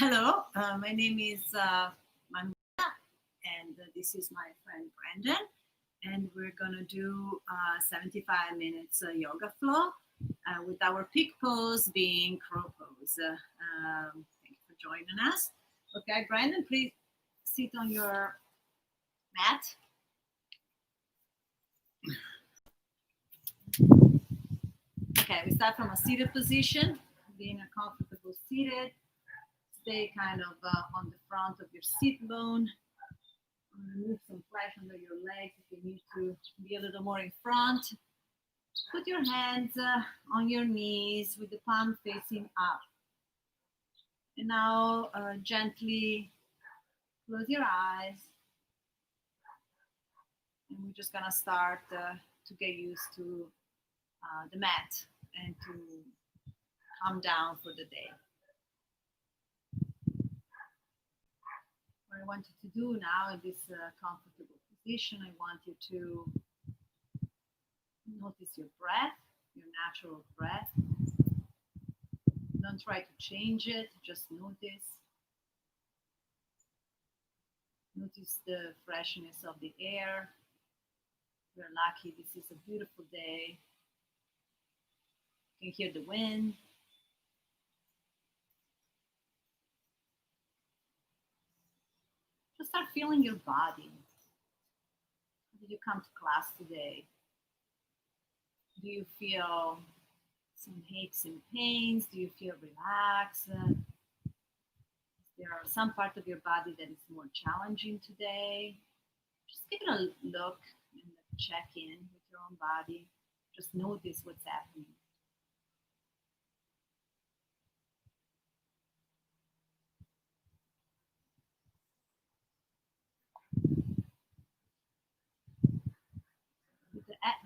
Hello, my name is Mandana, and this is my friend Brandon, and we're gonna do 75 minutes yoga flow with our peak pose being crow pose. Thank you for joining us. Okay, Brandon, please sit on your mat. Okay, we start from a seated position, being a comfortable seated. Stay kind of on the front of your seat bone. Remove some flesh under your legs if you need to be a little more in front. Put your hands on your knees with the palm facing up. And now gently close your eyes. And we're just gonna start to get used to the mat and to calm down for the day. What I want you to do now in this comfortable position, I want you to notice your breath, your natural breath. Don't try to change it, just notice. Notice the freshness of the air. We're lucky, this is a beautiful day. You can hear the wind. Just start feeling your body. Did you come to class today? Do you feel some aches and pains? Do you feel relaxed? There are some part of your body that is more challenging today. Just give it a look and check in with your own body. Just notice what's happening.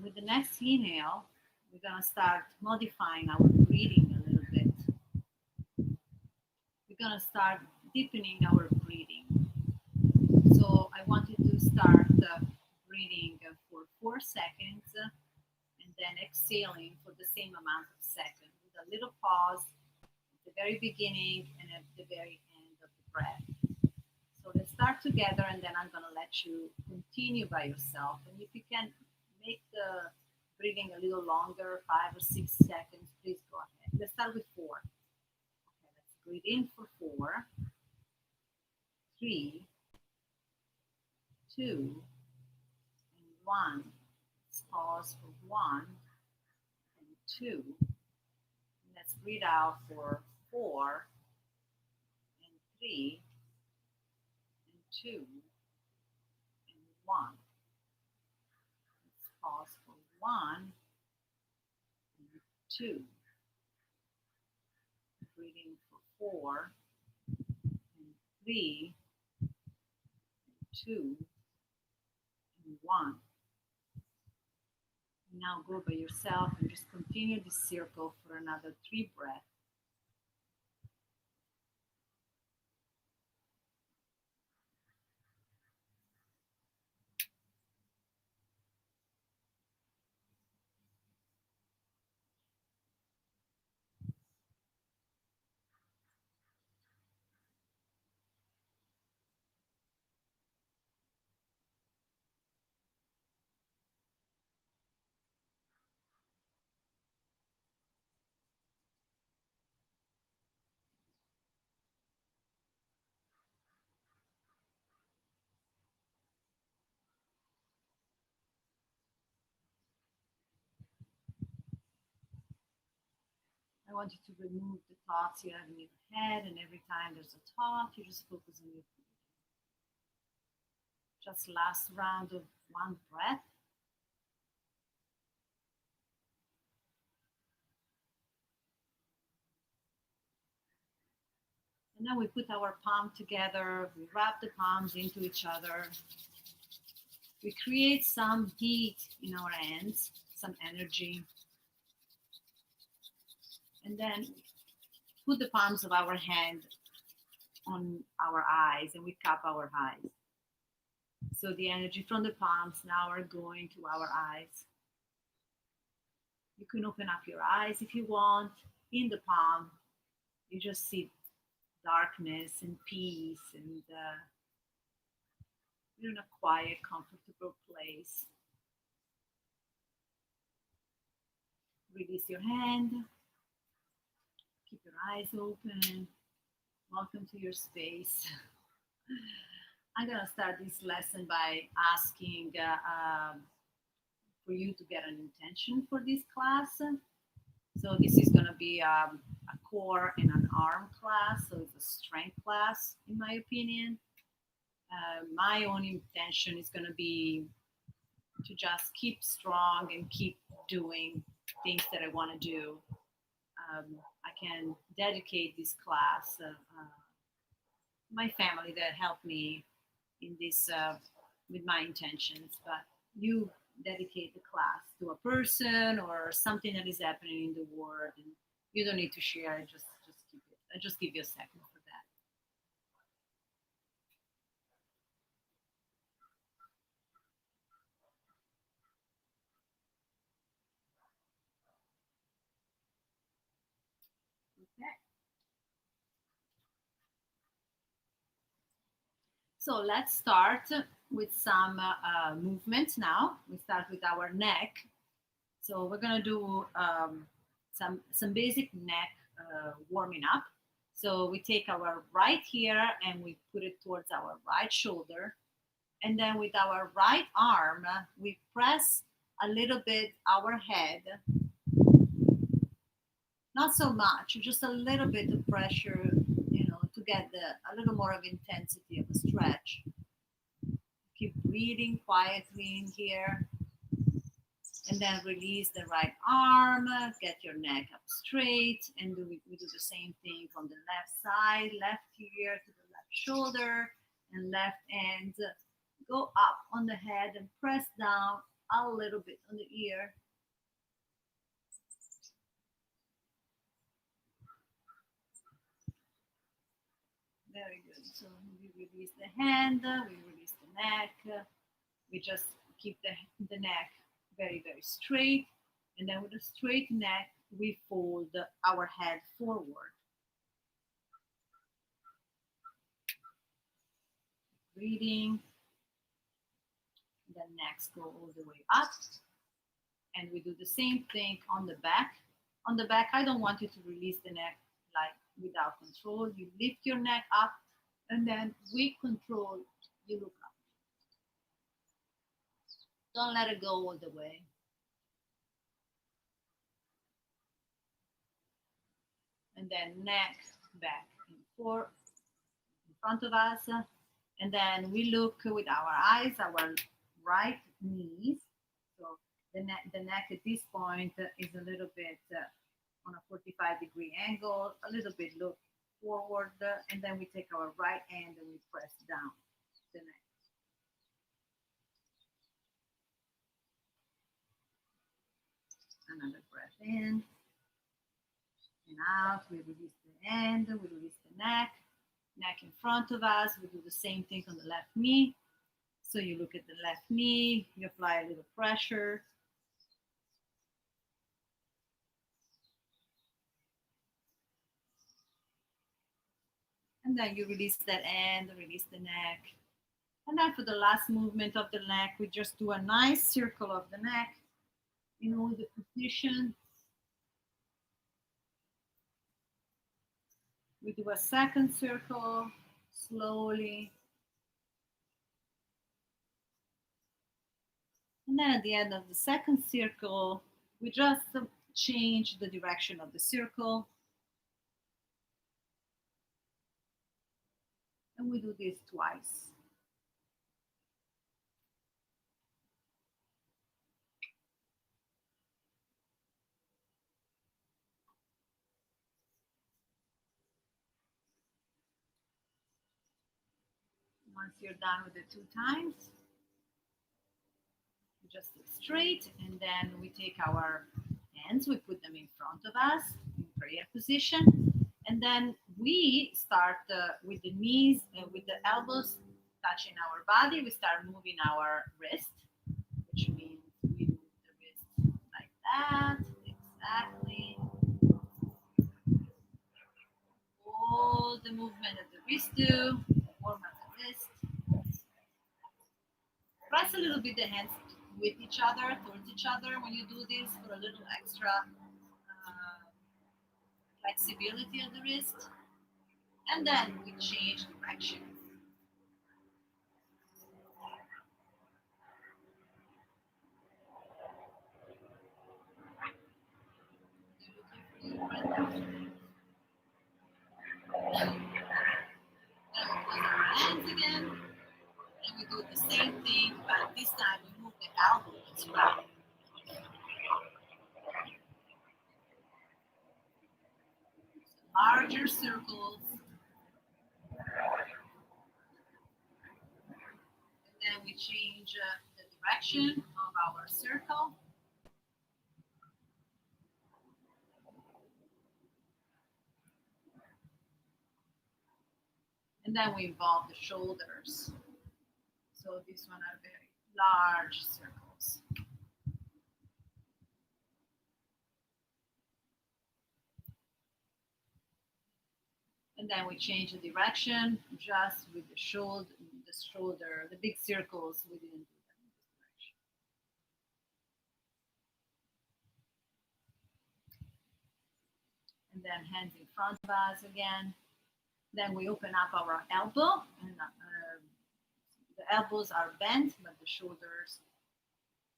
With the next inhale, we're going to start modifying our breathing a little bit. We're going to start deepening our breathing. So I want you to start breathing for 4 seconds and then exhaling for the same amount of seconds with a little pause at the very beginning and at the very end of the breath. So let's start together and then I'm going to let you continue by yourself. And if you can make the breathing a little longer, 5 or 6 seconds, please go ahead. Let's start with 4. Okay, let's breathe in for 4, 3, 2, and 1. Let's pause for 1 and 2. And let's breathe out for 4 and 3 and 2 and 1. Let's pause for 1 and 2. Breathing for 4 and 3 and 2 and 1. Now go by yourself and just continue this circle for another 3 breaths. I want you to remove the thoughts you have in your head, and every time there's a thought, you just focus on your breathing. Just last round of 1 breath. And then we put our palm together, we wrap the palms into each other. We create some heat in our hands, some energy. And then put the palms of our hand on our eyes and we cup our eyes. So the energy from the palms now are going to our eyes. You can open up your eyes if you want. In the palm, you just sit darkness and peace, and you're in a quiet, comfortable place. Release your hand, keep your eyes open. Welcome to your space. I'm gonna start this lesson by asking for you to get an intention for this class. So this is gonna be a core and an arm class. So it's a strength class, in my opinion. My own intention is gonna be to just keep strong and keep doing things that I want to do. I can dedicate this class my family that helped me in this with my intentions, but you dedicate the class to a person or something that is happening in the world, and you don't need to share it. Just keep it. I just give you a second for that. Okay. So let's start with some movements now. We start with our neck. So we're gonna do some basic neck warming up. So we take our right ear and we put it towards our right shoulder, and then with our right arm we press a little bit our head, not so much, just a little bit of pressure, to get a little more of intensity of a stretch. Keep breathing quietly in here, and then release the right arm, get your neck up straight, and we do the same thing from the left side, left ear to the left shoulder, and left hand. Go up on the head and press down a little bit on the ear. Very good. So we release the hand, we release the neck, we just keep the neck very, very straight. And then with a straight neck, we fold our head forward. Breathing. The necks go all the way up. And we do the same thing on the back. On the back, I don't want you to release the neck like without control. You lift your neck up, and then with control, you look up. Don't let it go all the way. And then neck back and forth in front of us. And then we look with our eyes, our right knees. So the neck at this point is a little bit on a 45-degree angle, a little bit look forward, and then we take our right hand and we press down the neck. Another breath in and out. We release the hand, we release the neck in front of us. We do the same thing on the left knee. So you look at the left knee, you apply a little pressure. And then you release that hand, release the neck. And then for the last movement of the neck, we just do a nice circle of the neck in all the positions. We do a second circle slowly. And then at the end of the second circle, we just change the direction of the circle. And we do this twice. Once you're done with the 2 times, we just sit straight, and then we take our hands, we put them in front of us in prayer position, and then we start with the knees, with the elbows touching our body. We start moving our wrist, which means we move the wrist like that, exactly, all the the movement that the wrist do. Warm up the wrist. Press a little bit the hands with each other, towards each other when you do this for a little extra flexibility of the wrist. And then we change direction. Hands again, and we do the same thing, but this time we move the elbow as well. Larger circles, and then we change the direction of our circle. And then we involve the shoulders. So this one are very large circles. And then we change the direction just with the shoulder, the big circles. We didn't do that in this direction. And then hands in front of us again. Then we open up our elbow, and the elbows are bent, but the shoulders,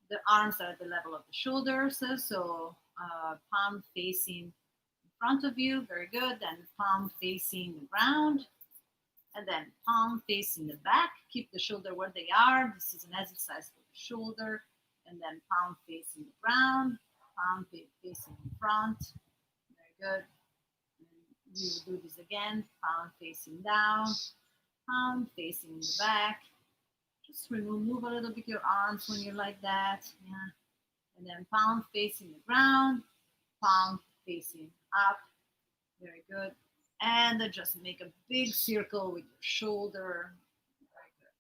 the arms are at the level of the shoulders. So palm facing in front of you, very good. Then palm facing the ground, and then palm facing the back. Keep the shoulder where they are. This is an exercise for the shoulder. And then palm facing the ground, palm facing in front. Very good. We will do this again. Palm facing down, palm facing the back. Just move a little bit your arms when you're like that. Yeah. And then palm facing the ground, palm facing up. Very good. And then just make a big circle with your shoulder. Very good.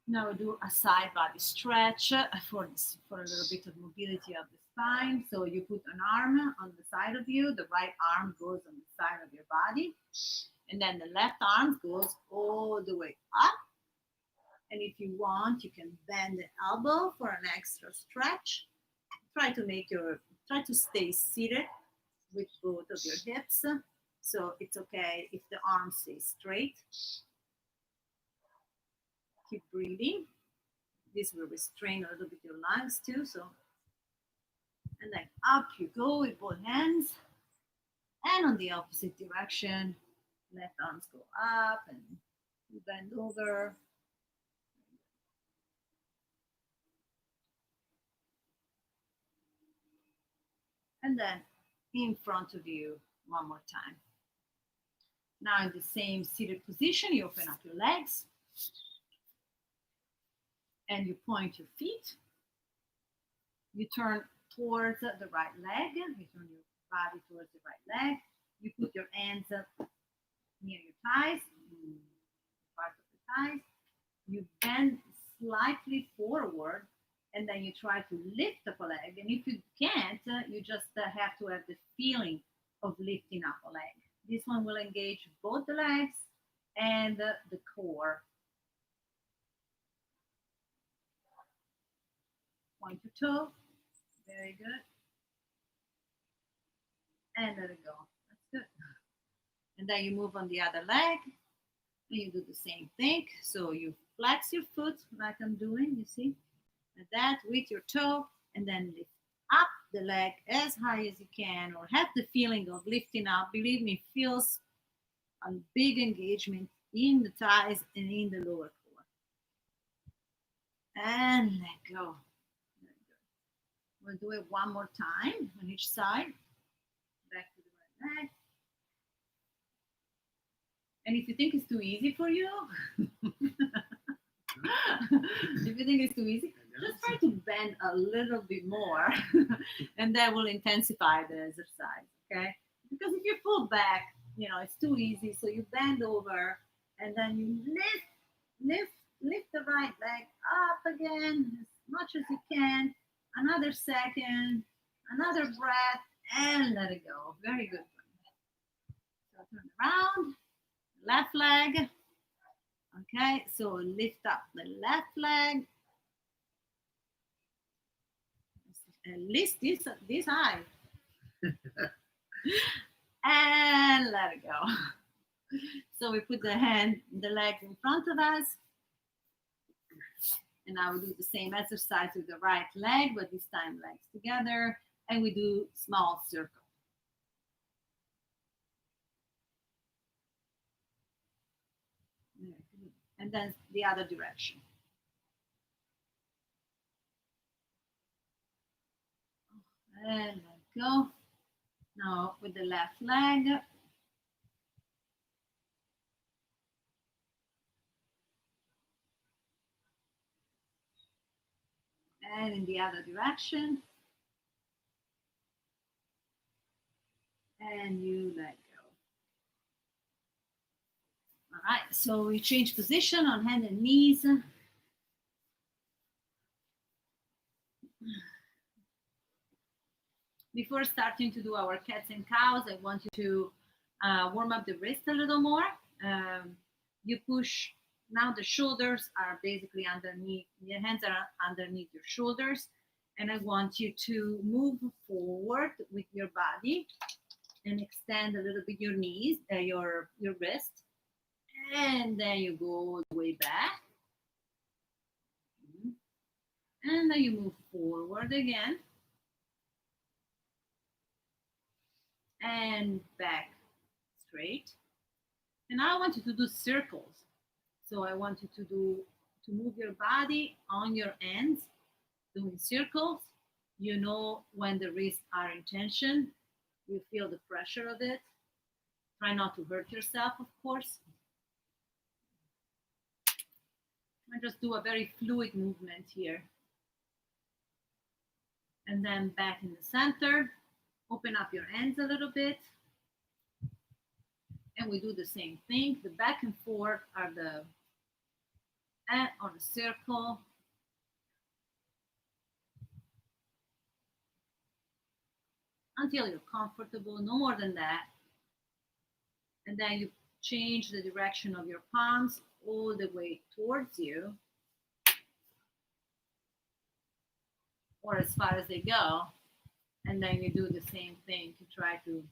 Now do a side body stretch for a little bit of mobility of the spine. So you put an arm on the side of you, the right arm goes on the side of your body, and then the left arm goes all the way up. And if you want, you can bend the elbow for an extra stretch. Try to stay seated with both of your hips. So it's okay if the arm stays straight. Keep breathing. This will restrain a little bit your lungs too. So, and then up you go with both hands. And on the opposite direction, left arms go up and you bend over. And then in front of you one more time. Now in the same seated position, you open up your legs and you point your feet. You turn towards the right leg. You turn your body towards the right leg. You put your hands up near your thighs, part of the thighs. You bend slightly forward, and then you try to lift up a leg. And if you can't, you just have to have the feeling of lifting up a leg. This one will engage both the legs and the core. Point your toe. Very good. And let it go. That's good. And then you move on the other leg. And you do the same thing. So you flex your foot like I'm doing, you see? Like that with your toe. And then lift up the leg as high as you can, or have the feeling of lifting up. Believe me, it feels a big engagement in the thighs and in the lower core. And let go. We'll do it one more time on each side. Back to the right leg. And if you think it's too easy for you, if you think it's too easy, just try to bend a little bit more and that will intensify the exercise, okay? Because if you pull back, it's too easy. So you bend over and then you lift the right leg up again as much as you can. Another second, another breath, and let it go. Very good. So turn around, left leg. Okay, so lift up the left leg. At least this high. And let it go. So we put the legs in front of us. And now we do the same exercise with the right leg, but this time legs together. And we do small circle. And then the other direction. And let go. Now with the left leg. And in the other direction. And you let go. All right, so we change position on hand and knees. Before starting to do our cats and cows, I want you to warm up the wrist a little more. You push, now the shoulders are basically underneath, your hands are underneath your shoulders. And I want you to move forward with your body and extend a little bit your knees, your wrist. And then you go all the way back. And then you move forward again. And back straight. And now I want you to do circles. So I want you to move your body on your ends, doing circles. You know when the wrists are in tension. You feel the pressure of it. Try not to hurt yourself, of course. I just do a very fluid movement here. And then back in the center. Open up your hands a little bit. And we do the same thing. The back and forth are the circle. Until you're comfortable, no more than that. And then you change the direction of your palms all the way towards you, or as far as they go. And then you do the same thing to try to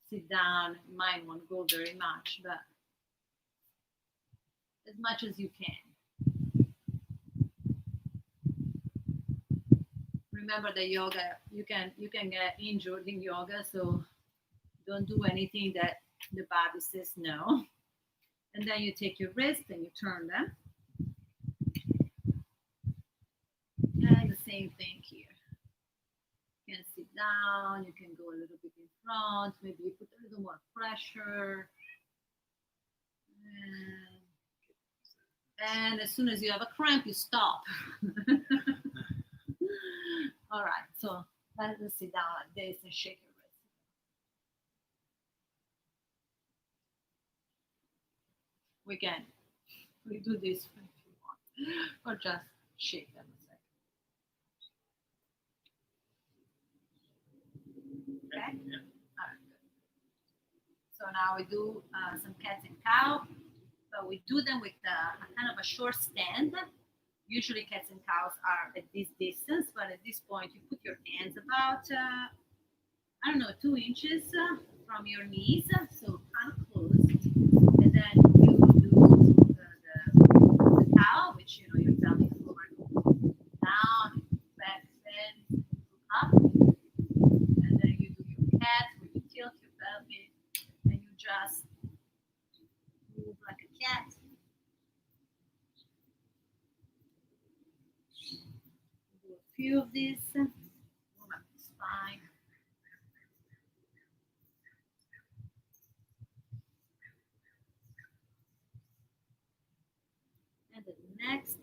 sit down. You might want to go very much, but as much as you can. Remember that yoga, you can get injured in yoga, so don't do anything that the body says no. And then you take your wrist and you turn them. And the same thing here. You can sit down, you can go a little bit in front, maybe you put a little more pressure. And as soon as you have a cramp, you stop. All right, so let's sit down like this and shake your wrist. We do this if you want, or just shake them a second. Okay? Yeah. All right, good. So now we do some cats and cow, but we do them with a kind of a short stand. Usually cats and cows are at this distance, but at this point you put your hands about, 2 inches from your knees, so kind of close. And then you do the cow, which your belly forward, down, back, bend, up. And then you do your cat, where you tilt your belly, and you just move like a cat. Do a few of these. Warm up the spine. And the next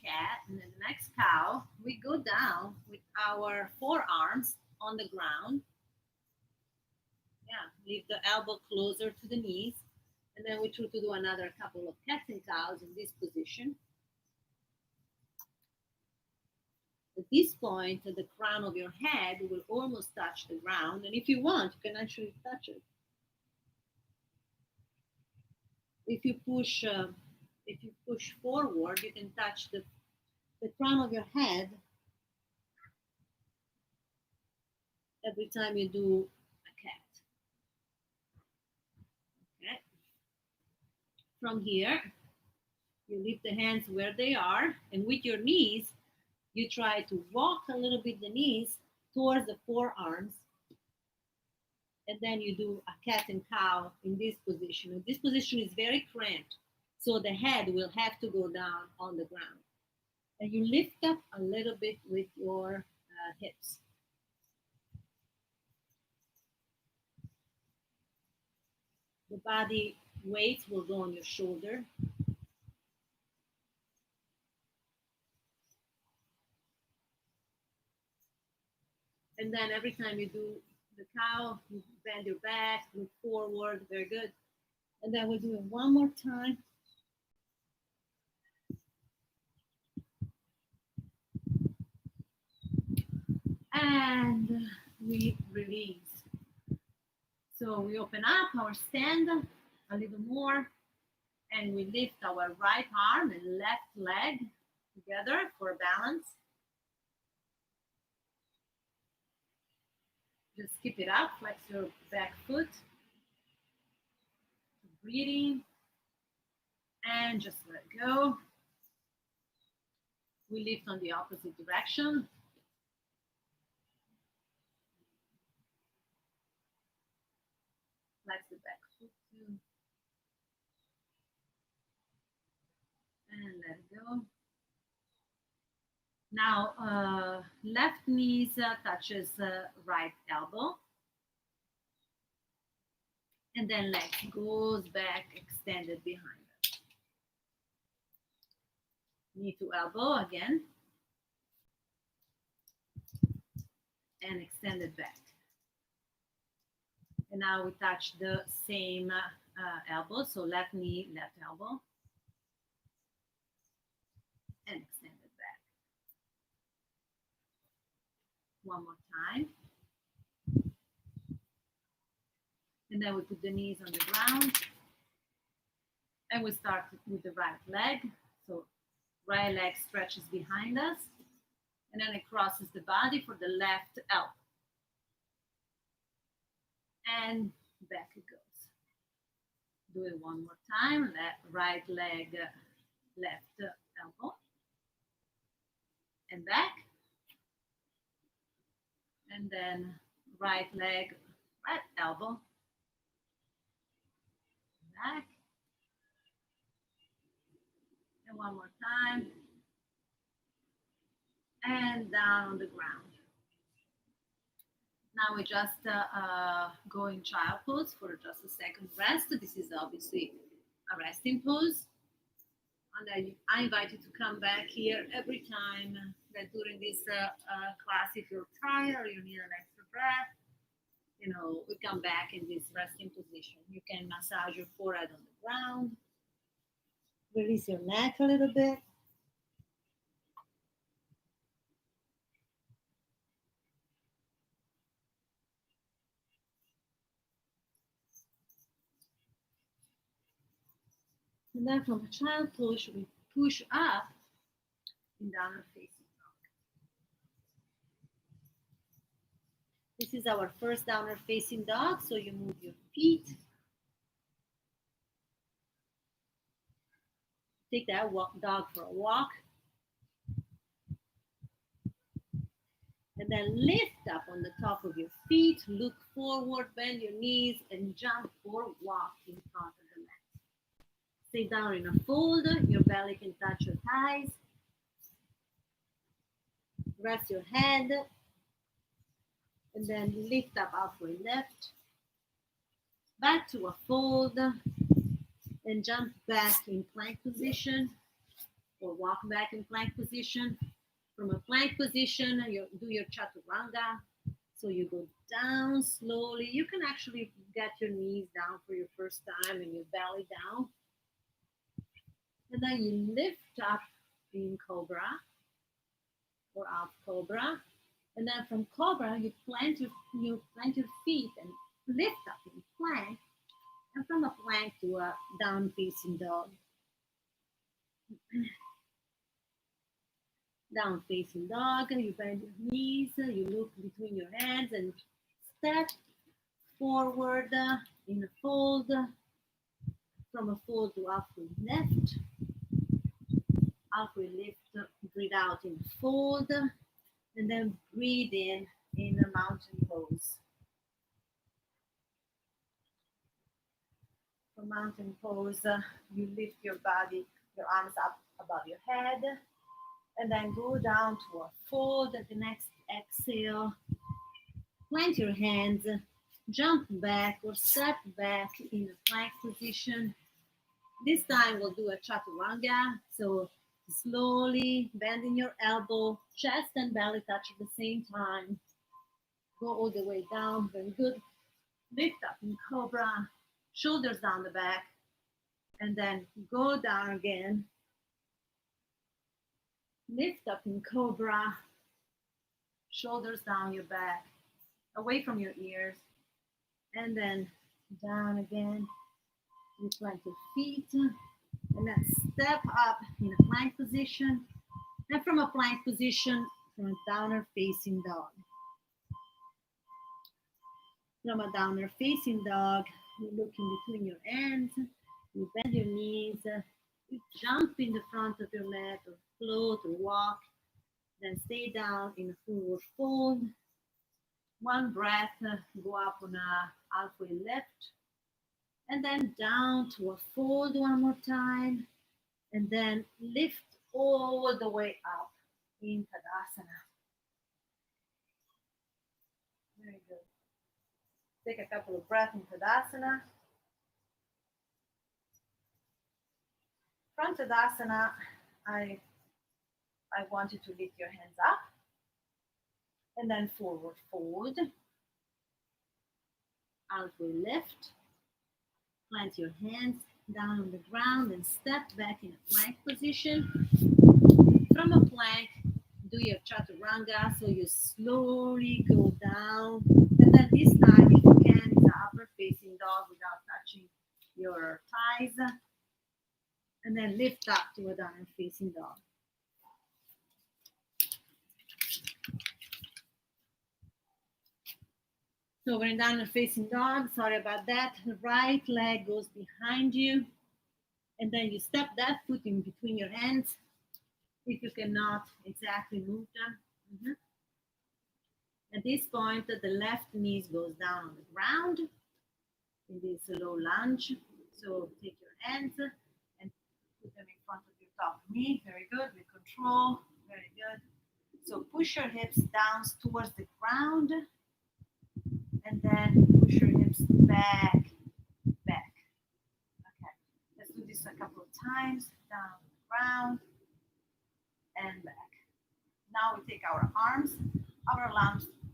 cat and then the next cow, we go down with our forearms on the ground. Yeah, leave the elbow closer to the knees. And then we try to do another couple of cats and cows in this position. At this point, the crown of your head will almost touch the ground, and if you want, you can actually touch it. If you push, if you push forward, you can touch the crown of your head every time you do a cat. Okay. From here, you leave the hands where they are, and with your knees, you try to walk a little bit the knees towards the forearms, and then you do a cat and cow in this position. And this position is very cramped, so the head will have to go down on the ground. And you lift up a little bit with your hips. The body weight will go on your shoulder. And then every time you do the cow, you bend your back, look forward, very good. And then we'll do it one more time. And we release. So we open up our stand a little more, and we lift our right arm and left leg together for balance. Just keep it up, flex your back foot. Breathing, and just let go. We lift on the opposite direction. Flex the back foot too. And let it go. Now, left knee touches right elbow. And then leg goes back, extended behind us. Knee to elbow again. And extended back. And now we touch the same elbow. So left knee, left elbow. And extend it back. One more time. And then we put the knees on the ground. And we start with the right leg. So right leg stretches behind us. And then it crosses the body for the left elbow. And back it goes. Do it one more time. Right leg, left elbow. And back. And then right leg, right elbow. Back. And one more time. And down on the ground. Now we just go in child pose for just a second rest. This is obviously a resting pose. And I invite you to come back here every time that during this class, if you're tired or you need an extra breath, we come back in this resting position. You can massage your forehead on the ground, release your neck a little bit. And then from a child pose, we push up in downward facing dog. This is our first downward facing dog. So you move your feet. Take that dog for a walk. And then lift up on the top of your feet, look forward, bend your knees, and jump or walk in front of the mat. Stay down in a fold, your belly can touch your thighs. Rest your head, and then lift up halfway left. Back to a fold, and jump back in plank position, or walk back in plank position. From a plank position, you do your chaturanga. So you go down slowly. You can actually get your knees down for your first time and your belly down. And then you lift up in cobra. or half cobra. And then from cobra, you plant your feet and lift up in plank, and from a plank to a down facing dog. Down facing dog, you bend your knees, you look between your hands and step forward in a fold, from a fold to halfway lift, halfway lift, breathe out in a fold, and then breathe in a mountain pose. From mountain pose, you lift your body, your arms up above your head, and then go down to a fold. At the next exhale, plant your hands, jump back or step back in a plank position. This time we'll do a chaturanga. So slowly bending your elbow, chest and belly touch at the same time. Go all the way down, very good. Lift up in cobra, shoulders down the back, and then go down again. Lift up in cobra, shoulders down your back, away from your ears, and then down again. You plant your feet, and then step up in a plank position, and from a plank position, from a downer facing dog. From a downer facing dog, you look in between your hands, you bend your knees, you jump in the front of your mat or float or walk, then stay down in a forward fold. One breath, go up on a halfway lift, and then down to a fold one more time, and then lift all the way up in Tadasana. Very good. Take a couple of breaths in Tadasana. From Tadasana, I want you to lift your hands up and then forward fold. Halfway lift. Plant your hands down on the ground and step back in a plank position. From a plank, do your chaturanga, so you slowly go down, and then this time, if you can, it's an upper facing dog without touching your thighs, and then lift up to a downward facing dog. So we're in downward facing dog. Sorry about that. The right leg goes behind you, and then you step that foot in between your hands if you cannot exactly move them. At this point, the left knee goes down on the ground in this low lunge. So take your hands and put them in front of your top knee. Very good, with control. Very good. So push your hips down towards the ground, and then push your hips back. Okay, let's do this a couple of times. Down the ground and back. Now we take our arms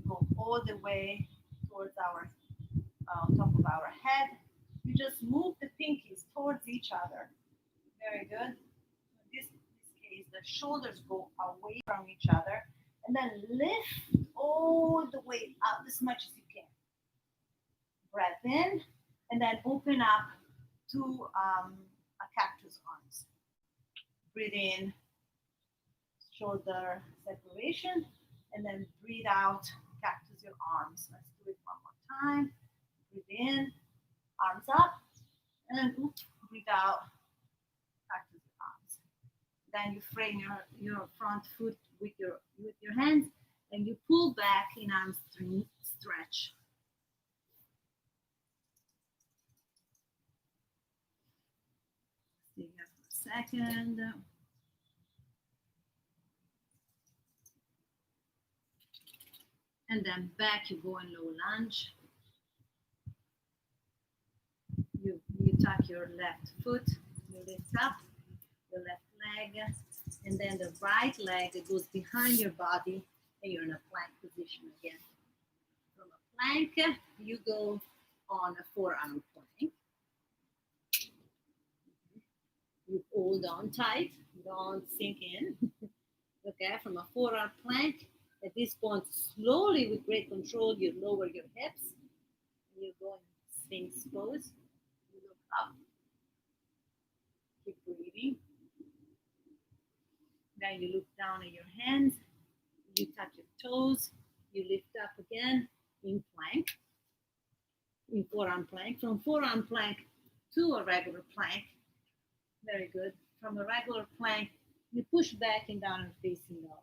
go all the way towards our top of our head. You just move the pinkies towards each other. Very good. In this case, the shoulders go away from each other, and then lift all the way up as much as you can. Breath in, and then open up to a cactus arms. Breathe in, shoulder separation, and then breathe out, cactus your arms. Let's do it one more time. Breathe in, arms up, and breathe out, cactus your arms. Then you frame your front foot with your hands, and you pull back in arm stretch. Stay here for a second. And then back, you go in low lunge. You tuck your left foot, you lift up your left leg, and then the right leg goes behind your body, and you're in a plank position again. From a plank, you go on a forearm plank. You hold on tight, don't sink in. Okay, from a forearm plank. At this point, slowly with great control, you lower your hips. And you go in Sphinx pose. You look up. Keep breathing. Then you look down at your hands. You touch your toes. You lift up again in plank, in forearm plank. From forearm plank to a regular plank. Very good. From a regular plank, you push back in downward facing dog.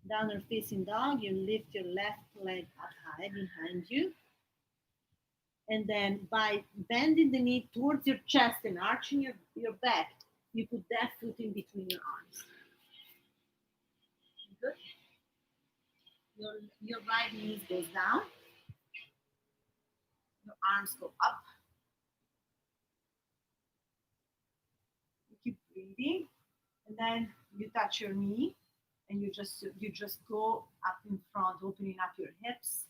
Downward facing dog, you lift your left leg up high behind you. And then by bending the knee towards your chest and arching your back, you put that foot in between your arms. Good. Your right knee goes down. Your arms go up. You keep breathing. And then you touch your knee and you just go up in front, opening up your hips.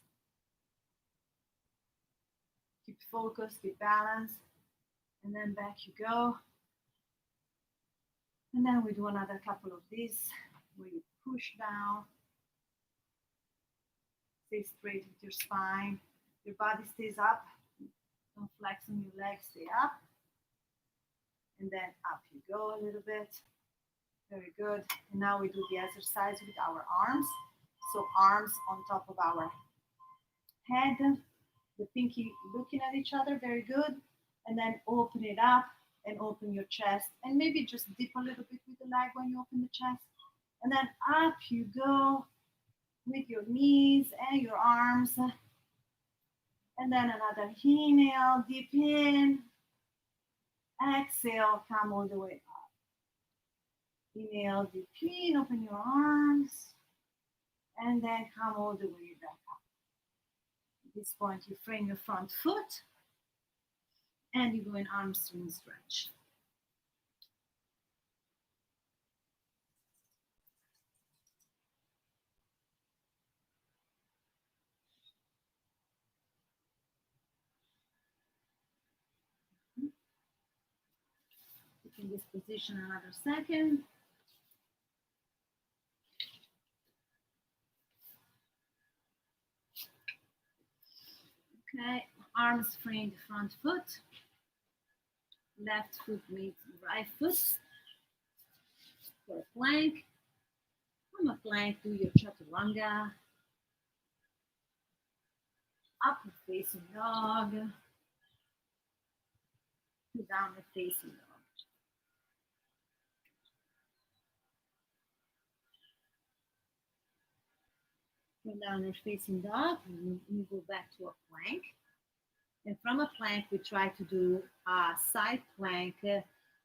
Keep focus, keep balance. And then back you go. And then we do another couple of these where you push down. Stay straight with your spine. Your body stays up. Don't flex on your legs, stay up. And then up you go a little bit. Very good. And now we do the exercise with our arms. So arms on top of our head. The pinky looking at each other, very good. And then open it up and open your chest. And maybe just dip a little bit with the leg when you open the chest. And then up you go with your knees and your arms. And then another inhale, deep in. Exhale, come all the way up. Inhale, deep in, open your arms. And then come all the way back up. At this point, you frame your front foot. And you go in arm swing stretch. In this position another second. Okay, arms frame the front foot. Left foot meets right foot for a plank. From a plank, do your chaturanga. Upward facing dog. Downward facing dog. From downward facing dog, we go back to a plank. And from a plank, we try to do a side plank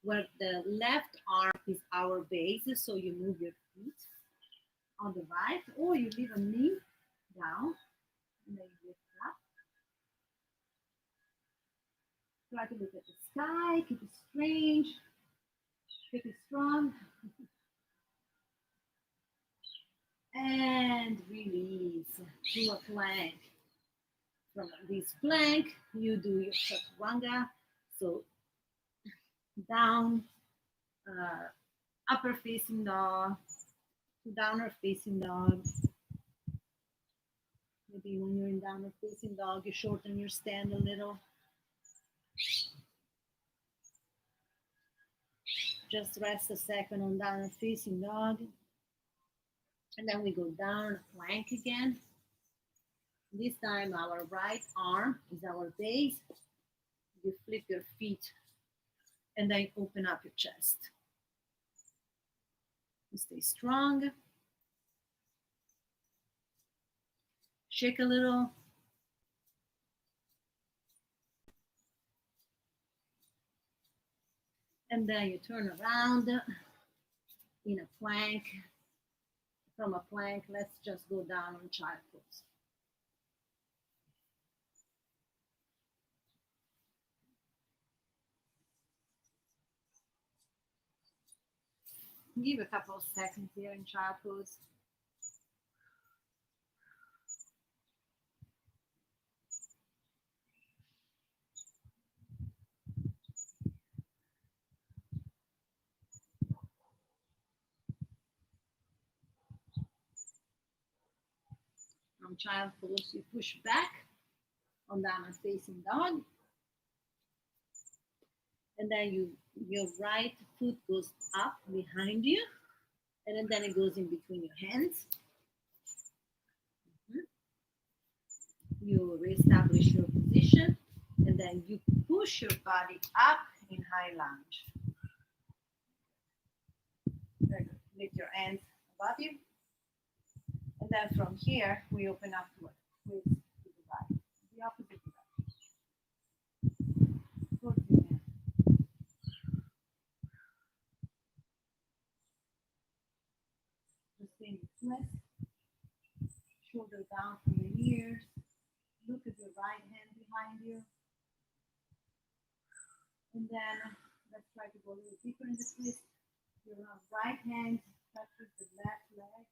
where the left arm is our base. So you move your feet on the right, or you leave a knee down, and then you lift up. Try to look at the sky, keep it strange, keep it strong. And release to a plank. From this plank, you do your chaturanga. So down, upper facing dog, to downward facing dog. Maybe when you're in downward facing dog, you shorten your stand a little. Just rest a second on downward facing dog. And then we go down plank again. This time our right arm is our base. You flip your feet and then open up your chest. You stay strong. Shake a little. And then you turn around in a plank. From a plank, let's just go down on child pose. Give a couple of seconds here in child pose. from child pose, you push back on downward facing dog. And then your right foot goes up behind you, and then it goes in between your hands. You reestablish your position, and then you push your body up in high lunge. Very good. Lift your hands above you. And then from here, we open up with the right, the opposite direction. Towards your hand. The same twist. Shoulder down from your ears. Look at your right hand behind you. And then let's try to go a little deeper in the twist. Your right hand touches the left leg.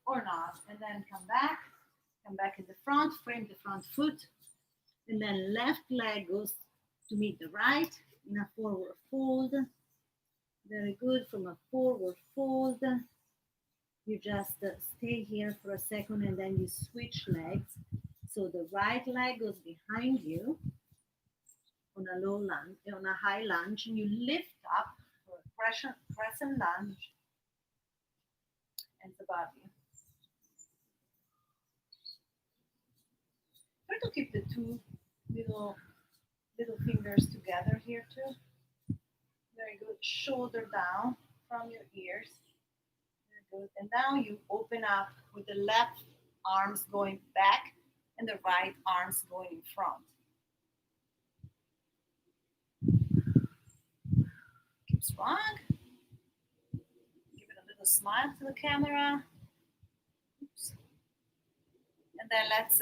Or not. And then come back in the front, frame the front foot. And then left leg goes to meet the right in a forward fold. Very good. From a forward fold, you just stay here for a second and then you switch legs. So the right leg goes behind you on a low lunge, on a high lunge, and you lift up for a crescent lunge and above you. Try to keep the two little fingers together here too. Very good. Shoulder down from your ears. Very good. And now you open up with the left arms going back and the right arms going in front. Keep strong. Give it a little smile to the camera. Oops. And then let's,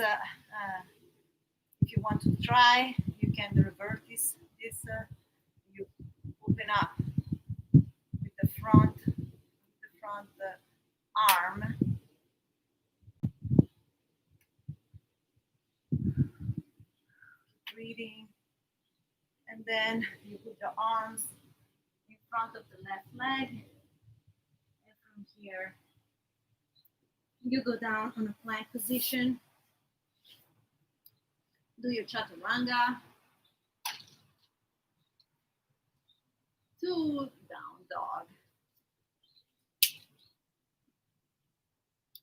if you want to try, you can revert this. You open up with the front arm. Breathing, and then you put the arms in front of the left leg, and from here you go down on a plank position. Do your chaturanga. 2 down dog.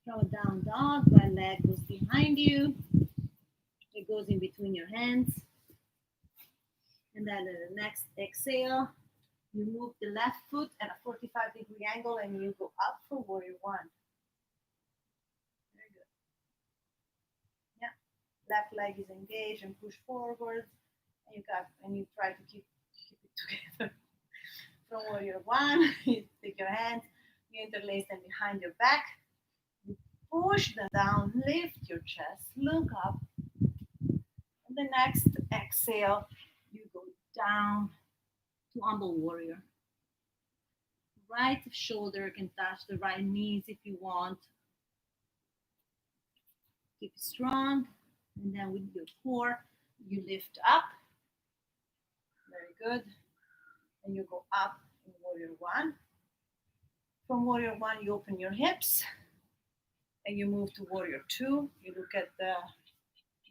From a down dog, right leg goes behind you. It goes in between your hands. And then at the next exhale, you move the left foot at a 45-degree angle and you go up for warrior one. Very good. Yeah. Left leg is engaged and push forward. And you try to keep it together. From warrior one, you take your hands, you interlace them behind your back. You push them down, lift your chest, look up. And the next exhale, you go down to humble warrior. Right shoulder can touch the right knees if you want. Keep it strong. And then with your core, you lift up. Very good. And you go up in warrior one. From warrior one, you open your hips. And you move to warrior two. You look at the,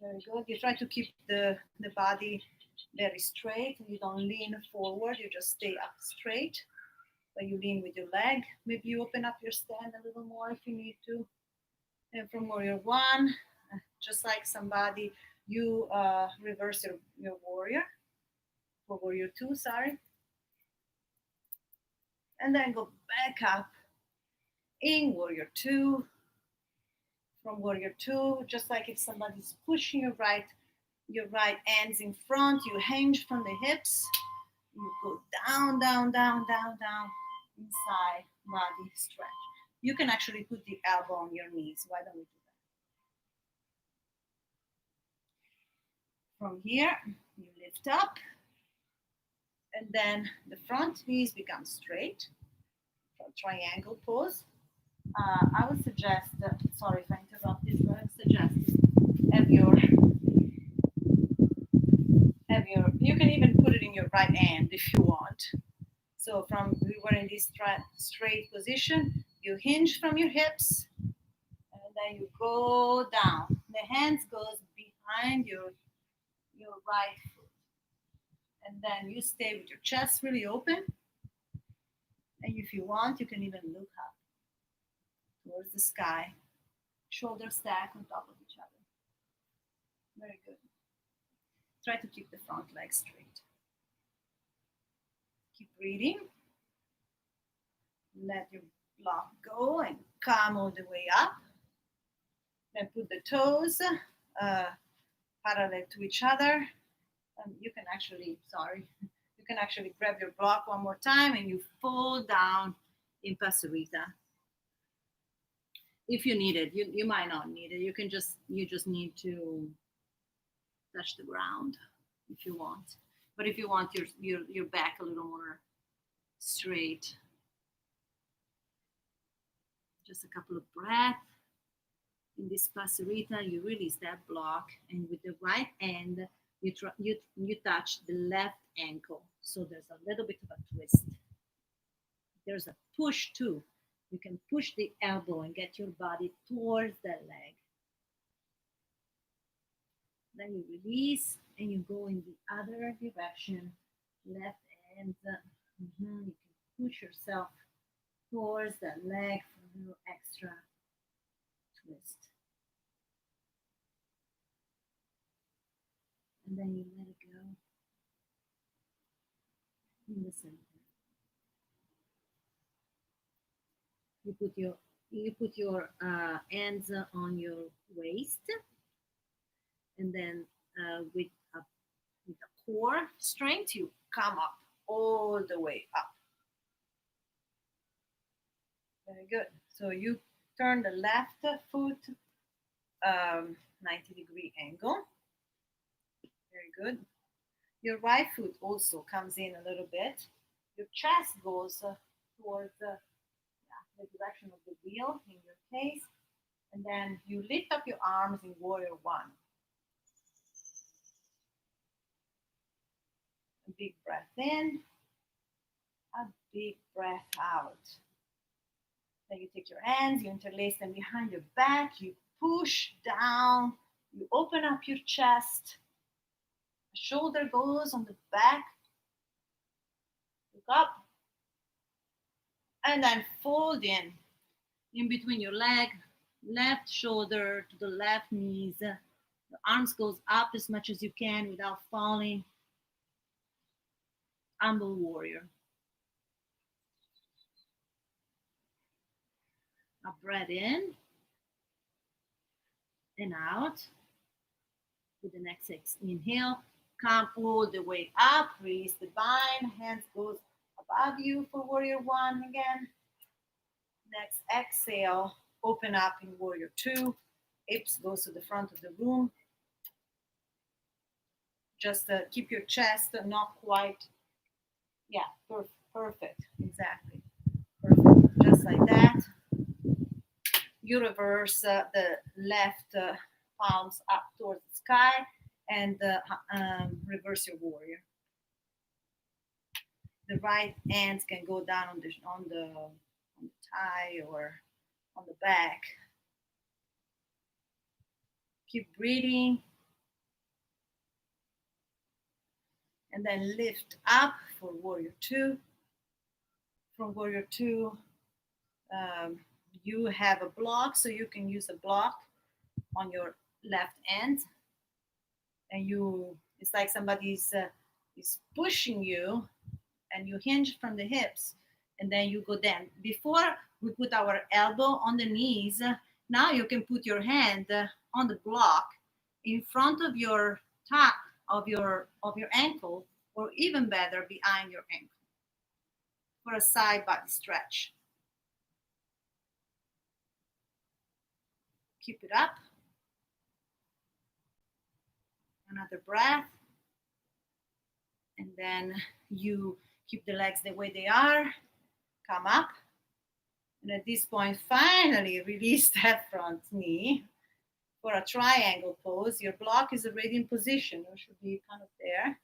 very good. You try to keep the body very straight. You don't lean forward. You just stay up straight. But you lean with your leg. Maybe you open up your stand a little more if you need to. And from warrior one, just like somebody, you reverse your warrior. For warrior two, sorry. And then go back up in warrior two. From warrior two, just like if somebody's pushing your right hands in front, you hinge from the hips. You go down, down, down, down, down, inside, body stretch. You can actually put the elbow on your knees. Why don't we do that? From here, you lift up, and then the front knees become straight. Triangle pose. I would suggest, sorry if I interrupt this, but I would suggest you can even put it in your right hand if you want. So we were in this straight position, you hinge from your hips, and then you go down. The hands goes behind your right foot. And then you stay with your chest really open. And if you want, you can even look up towards the sky. Shoulders stack on top of each other. Very good. Try to keep the front leg straight. Keep breathing. Let your block go and come all the way up. Then put the toes parallel to each other. You can actually grab your block one more time and you fall down in Pasarita. If you need it, you might not need it. You just need to touch the ground if you want. But if you want your back a little more straight, just a couple of breaths. In this Pasarita, you release that block, and with the right hand, you touch the left ankle. So there's a little bit of a twist. There's a push too. You can push the elbow and get your body towards the leg. Then you release and you go in the other direction, left hand. You can push yourself towards the leg for a little extra twist. And then you let it go in the center. You put your hands on your waist, and then with a core strength, you come up all the way up. Very good. So you turn the left foot 90-degree angle. Very good. Your right foot also comes in a little bit. Your chest goes towards the direction of the wheel in your case. And then you lift up your arms in warrior one. A big breath in, a big breath out. Then you take your hands, you interlace them behind your back, you push down, you open up your chest. The shoulder goes on the back. Look up. And then fold in between your leg, left shoulder to the left knees. The arms goes up as much as you can without falling. Humble warrior. A breath in and out. With the next inhale, come all the way up, release the bind, hands goes above you for warrior one again. Next exhale, open up in warrior two, hips goes to the front of the room. Just keep your chest not quite, perfect, exactly, perfect, just like that. You reverse the left palms up towards the sky and reverse your warrior. The right hands can go down on the thigh or on the back. Keep breathing. And then lift up for warrior two. From warrior two, you have a block, so you can use a block on your left hand. And it's like somebody's is pushing you, and you hinge from the hips, and then you go down. Before we put our elbow on the knees, now you can put your hand on the block in front of your top of your ankle, or even better, behind your ankle for a side body stretch. Keep it up. Another breath. And then you keep the legs the way they are. Come up. And at this point, finally release that front knee for a triangle pose. Your block is already in position. You should be kind of there.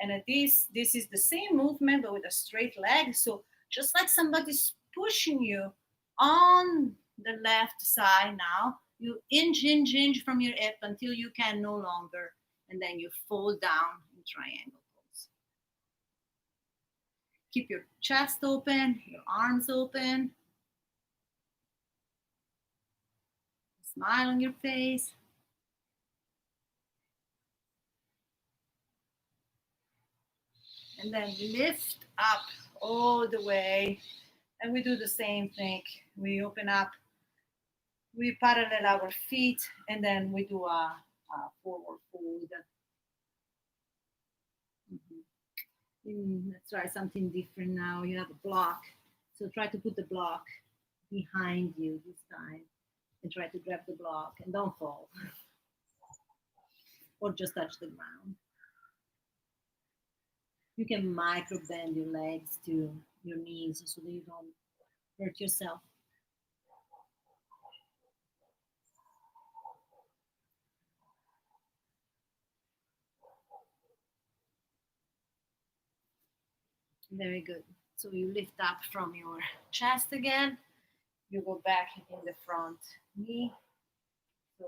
And this is the same movement but with a straight leg. So just like somebody's pushing you on the left side, now you hinge from your hip until you can no longer, and then you fold down in triangle pose. Keep your chest open, your arms open, smile on your face. And then lift up all the way. And we do the same thing. We open up, we parallel our feet, and then we do a forward fold. Let's try something different now. You have a block. So try to put the block behind you this time and try to grab the block and don't fall or just touch the ground. You can micro bend your legs to your knees so that you don't hurt yourself. Very good. So you lift up from your chest again. You go back in the front knee. So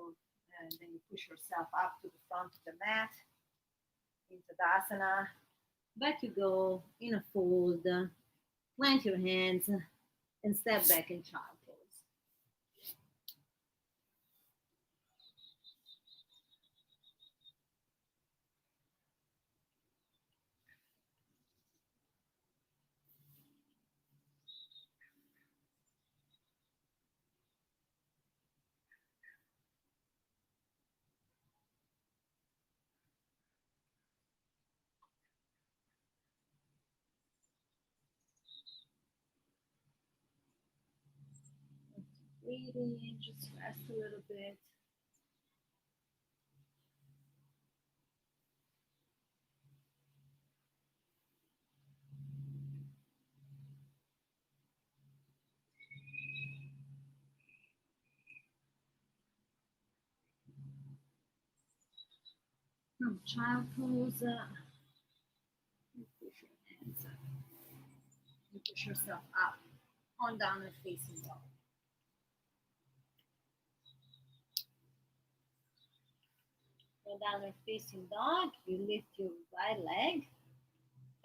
and then you push yourself up to the front of the mat into Tadasana. Back you go in a fold. Plant your hands and step back in child pose. Breathing, just rest a little bit. From child pose, push your hands up. You push yourself up on downward facing dog. Go downward facing dog. You lift your right leg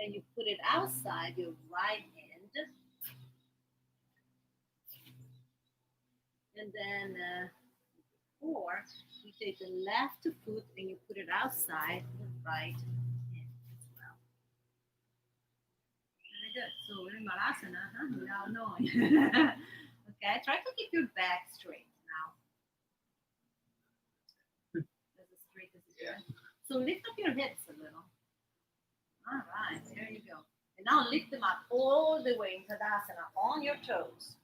and you put it outside your right hand. And then or you take the left foot and you put it outside the right hand as well. Very good. So we're in Malasana, huh? Without knowing. Okay, try to keep your back straight now. As straight as you can. So lift up your hips a little. All right, there you go. And now lift them up all the way in Tadasana on your toes.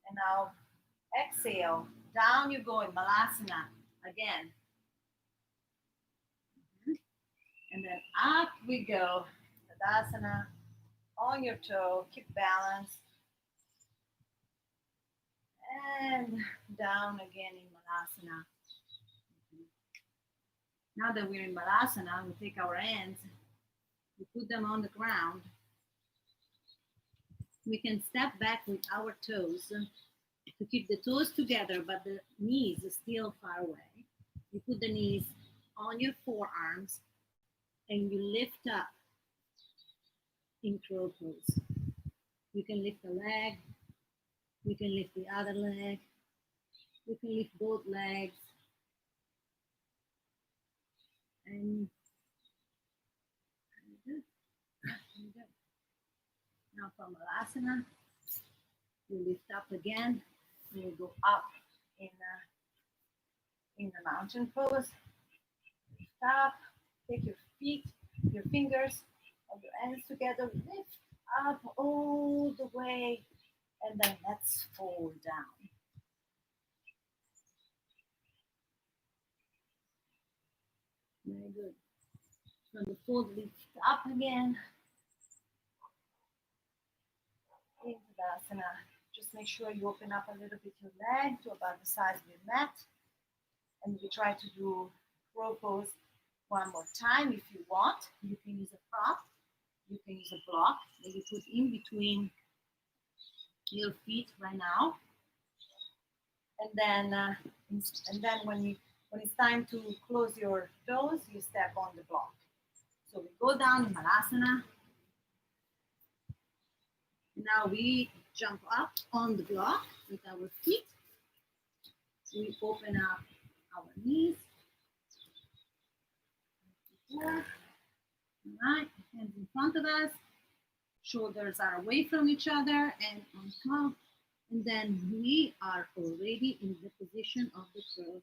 And now exhale, down you go in Malasana again. And then up we go, Tadasana, on your toe, keep balance. And down again in Malasana. Now that we're in Malasana, we take our hands, we put them on the ground. We can step back with our toes to keep the toes together, but the knees are still far away. You put the knees on your forearms and you lift up in crow pose. You can lift the leg, you can lift the other leg, you can lift both legs. And good. Good. Now from Malasana, you lift up again, and you go up in the mountain pose. Lift up, take your feet, your fingers of your hands together, lift up all the way, and then let's fold down. Very good. From the fold, lift up again. Into Tadasana. Just make sure you open up a little bit your leg to about the size of your mat. And we try to do crow pose One more time, if you want, you can use a prop, you can use a block that you put in between your feet right now, and then when it's time to close your toes, you step on the block. So we go down in Malasana. Now we jump up on the block with our feet. We open up our knees. All right, hands in front of us. Shoulders are away from each other and on top. And then we are already in the position of the crow.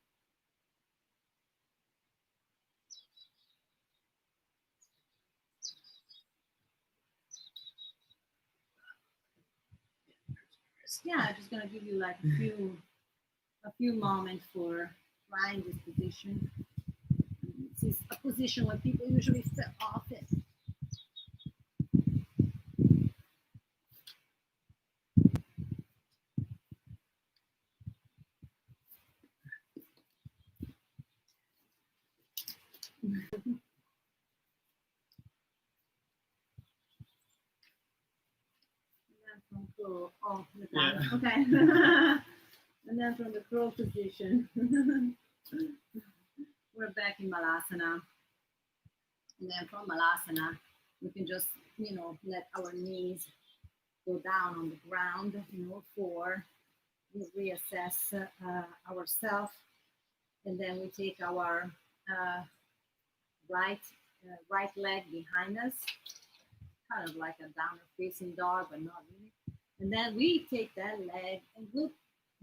Yeah, I'm just gonna give you like a few moments for trying this position. This is a position where people usually fell off it. From crow, oh, yeah. Okay. And then from the crow position, we're back in Malasana. And then from Malasana, we can just, let our knees go down on the ground, for we reassess ourselves. And then we take our right leg behind us, kind of like a downward facing dog, but not really. And then we take that leg and we'll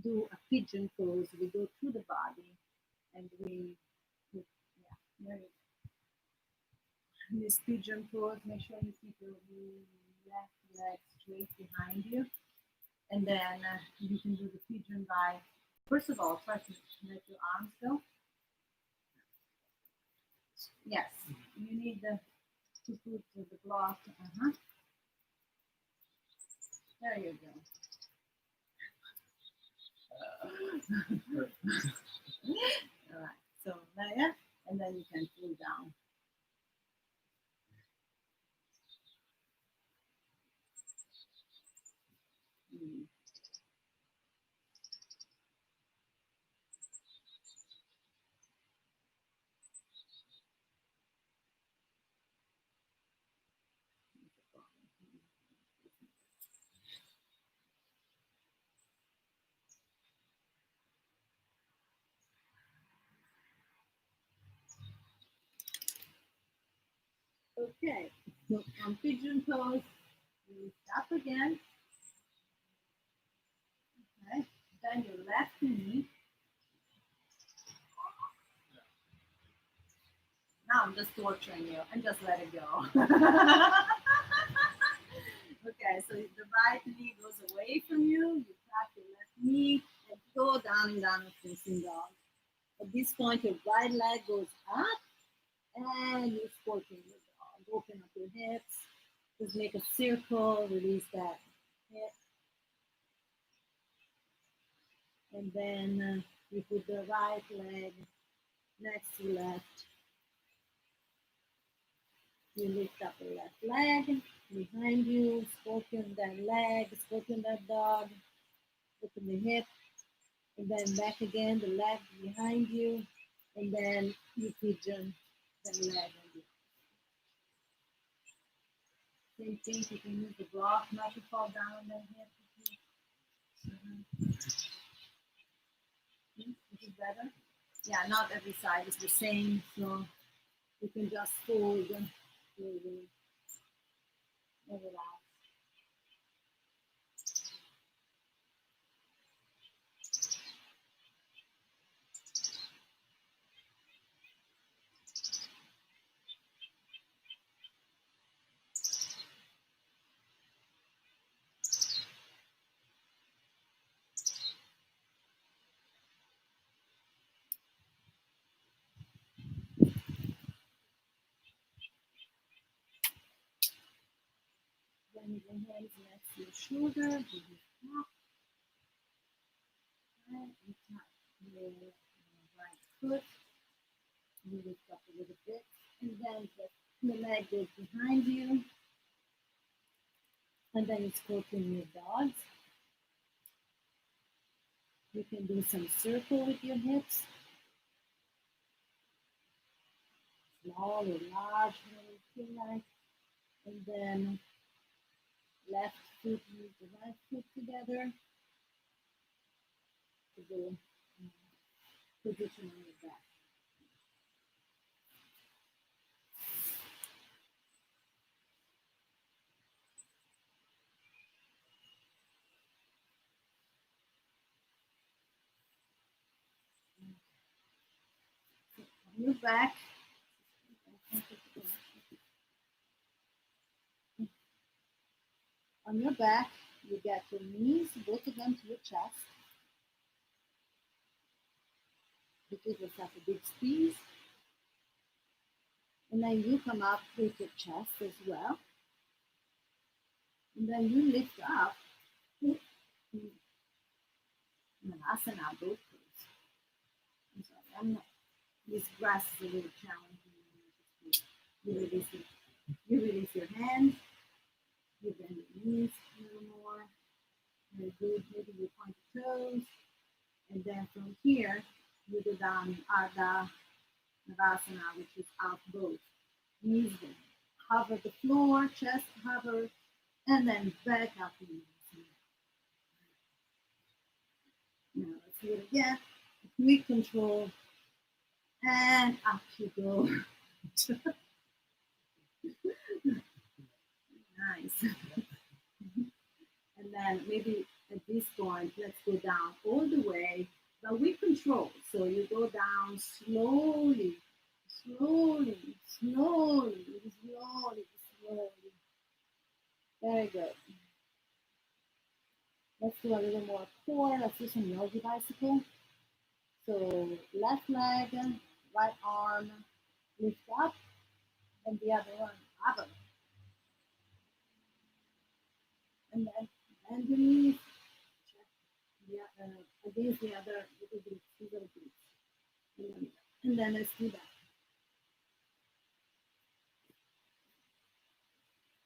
do a pigeon pose. We go through the body and yeah, there you go. This pigeon pose, make sure you keep your left leg straight behind you. And then you can do the pigeon by, first of all, try to let your arms go. Yes, you need to put the block. There you go. All right, so there, and then you can pull down. Okay, so on pigeon pose, you stop again. Okay, then your left knee. Now I'm just torturing you and just let it go. Okay, so the right knee goes away from you, you tap your left knee and go down and down a facing dog. At this point, your right leg goes up and you're scorching your dog. Open up your hips, just make a circle, release that hip. And then you put the right leg next to left. You lift up the left leg behind you, scorpion that leg, scorpion that dog, open the hip, and then back again, the leg behind you, and then you pigeon the leg. Same thing, you can use the block not to fall down on that hip. This is better. Yeah, not every side is the same, so you can just fold slowly, relax. Then your hands next to your shoulder, do the top, and tap your right foot. You lift up a little bit, and then the leg goes behind you, and then you scorpion your dogs. You can do some circle with your hips, small or large, whatever you feel like, and then left foot meets the right foot together to go position on your back. On your back, you get your knees, both of them to your chest. You give yourself a big squeeze. And then you come up with your chest as well. And then you lift up Manasana, both toes. I'm sorry, I'm not, this grass is a little challenging. You release your hands, you bend your knees a little more. Very good, maybe you point your toes. And then from here, you go down Ardha Navasana, which is out both. Knees bend. Hover the floor, chest hover, and then back up in Now let's do it again. Quick control, and up you go. Nice. And then maybe at this point, let's go down all the way, but with control. So you go down slowly, slowly, slowly, slowly, slowly. Very good. Let's do a little more core. Let's do some yogi bicycle. So left leg, right arm, lift up, and the other one up. And then bend your knees, against the other little glutes. And then let's do that.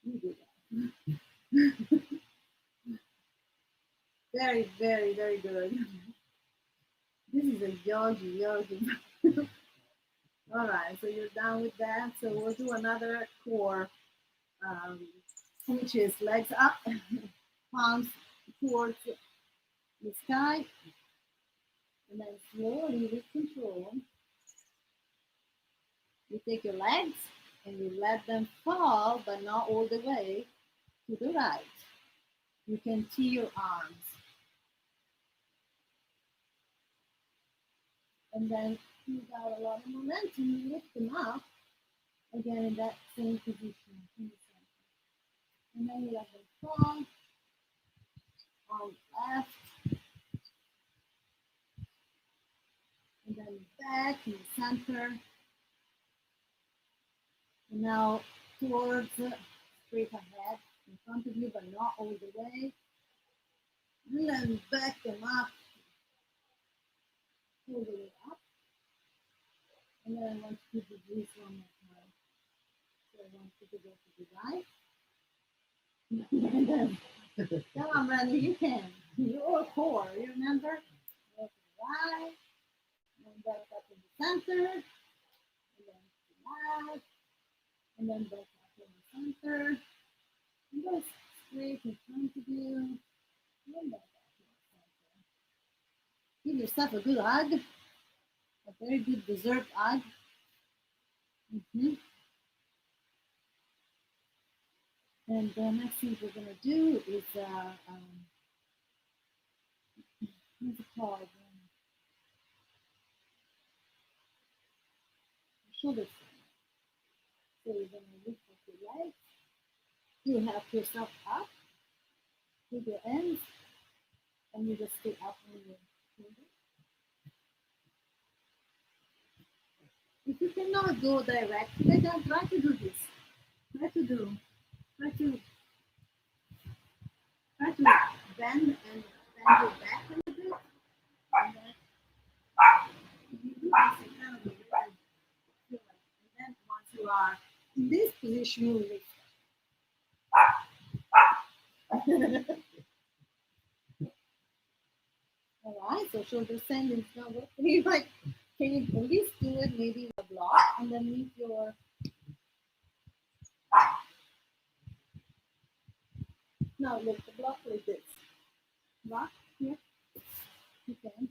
You do that. Very, very, very good. This is a yogi. All right, so you're done with that. So we'll do another core, which is legs up, palms towards the sky, and then slowly with control, you take your legs and you let them fall, but not all the way to the right. You can tee your arms. And then you got a lot of momentum, you lift them up, again in that same position in the center. And then you let them fall, arm left, and then back in the center. And now towards straight ahead in front of you, but not all the way. And then back them up, all the way up. And then I want you to do this one more time. So I want you to go to the right. And then, come on, Randy, you can. Your core, you remember? Go to the right, and back up in the center, and then to the left, and then back up in the center. And go straight in front of you, and back up in the center. Give yourself a good hug, a very good deserved hug. And the next thing we're going to do is, what's it called? Shoulder strain. So you're going to lift up your legs. You help yourself up with your ends, and you just stay up on your shoulders. If you cannot go directly, then try to do this. Try to bend your back a little bit, and then if you do this, you kind of you are in this position, you lift. All right, so shoulder sending is not working. Like, can you at least do it maybe with a block underneath your. Now look, the block like this. Block here. You can.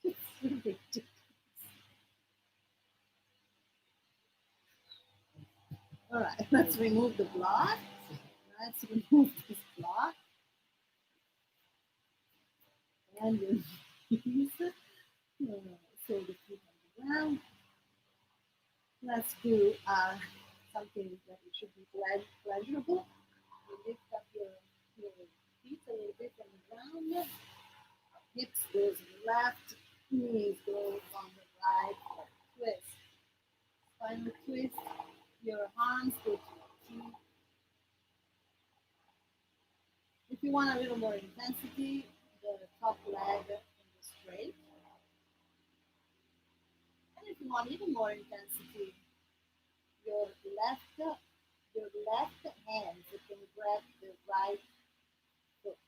It's ridiculous. All right, let's remove the block. Let's remove this block. And release. So the feet on the ground. Let's do something that should be pleasurable. You lift up your feet a little bit from the ground. Hips goes to the left, knees go on the right. Twist. Final twist. Your arms go to your feet. If you want a little more intensity, the top leg can go straight. And if you want even more intensity, your left your left hand you can grab the right foot.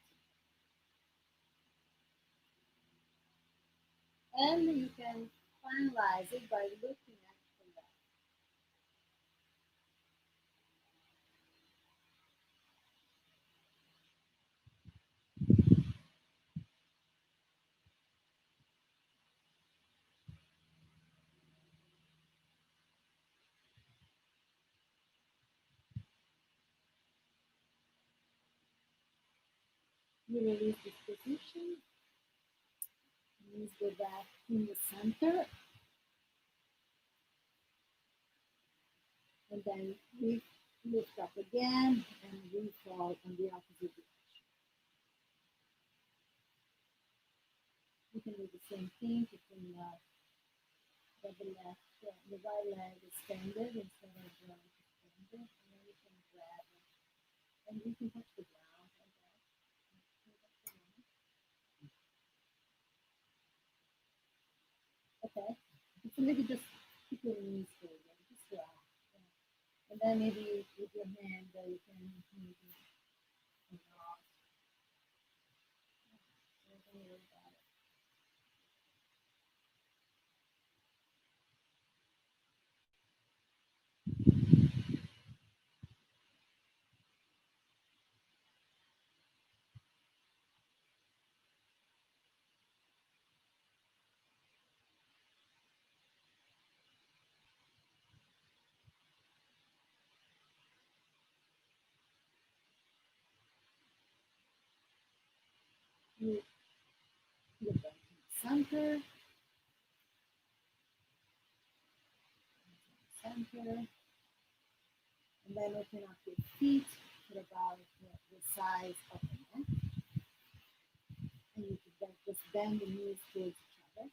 And you can finalize it by looking at the left. You release this position, knees go back in the center, and then we lift up again and we fall on the opposite direction. You can do the same thing. You can get the right leg extended instead of extended, and then you can grab it, and you can touch the ground like that. Okay, so maybe just keep your knees forward, just grab. Yeah. And then maybe with your hand, you can maybe not. Don't worry about it. You look back to the center, and then open up your feet to about the size of the neck, and you can then just bend the knees towards each other.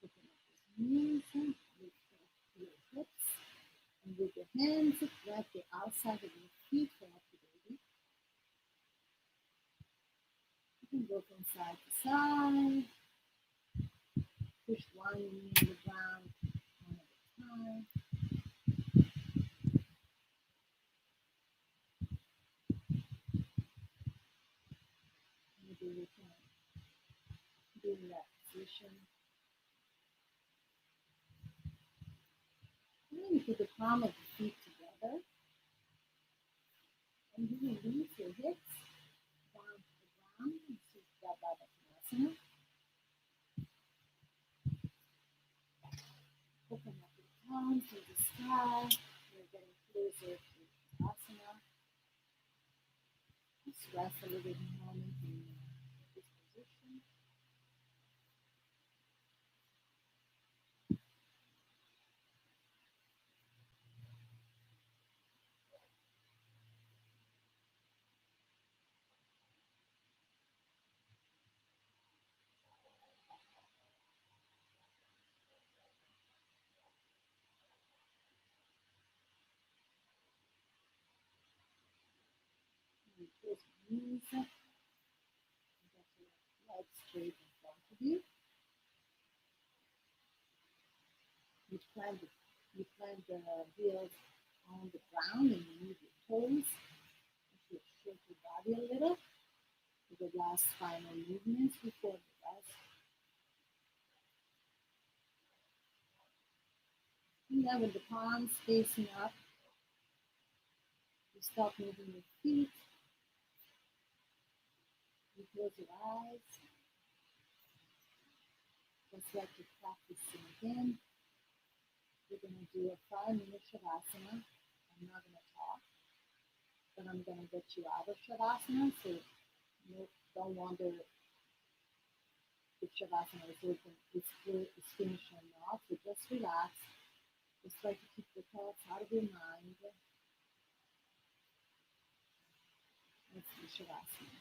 Open up your knees, lift up your hips, and with your hands, grab the outside of your feet for up to baby. You can go from side to side. Push one knee on the ground one at a time. Maybe we can be in that position. And then you put the palm of the feet together. And you release your hips down to the ground and Supta Baddha Konasana. Open up your palms to the sky. You're getting closer to Asana. Just rest a little moment in this position. close your knees. Get your legs straight in front of you. You plant the heels on the ground and you move your toes. You shake your body a little for the last final movements before the rest. And then with the palms facing up, you stop moving your feet. You close your eyes. Just let your practice sink in. We're going to do a 5-minute Shavasana. I'm not going to talk, but I'm going to get you out of Shavasana. So don't wonder if Shavasana is open, is finished or not. So just relax. Just try to keep the thoughts out of your mind. Let's do Shavasana.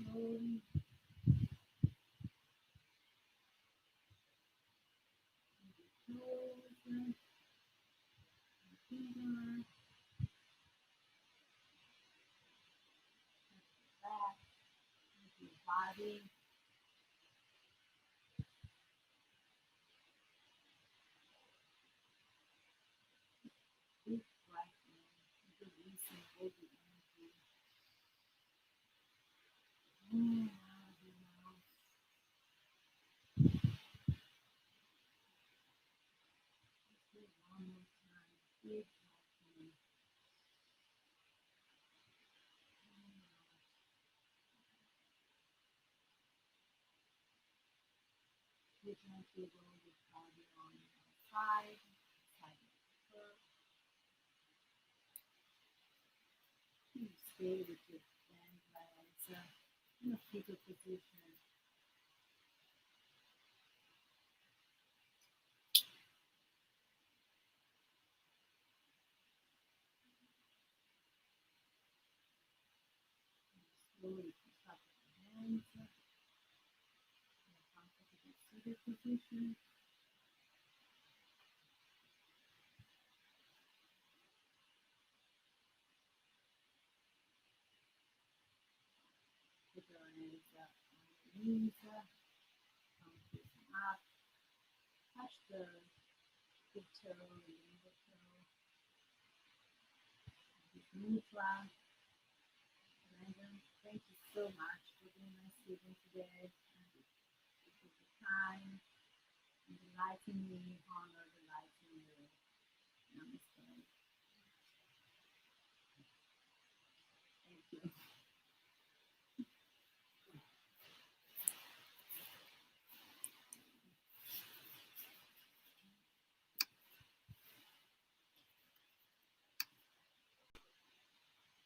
Slowly toes, fingers, back, your body. Keep walking. You gently roll your body on your side, side of the foot. You stay with your bent legs in a fetal position. Slowly push up your hands in a comfortable seated position. Put your hands on your knees, come facing up. Touch the big toe and the middle toe. This neutral. Brandon, thank you so much for being my student today. And you took the time and delighting me, honor delighting you. Namaste.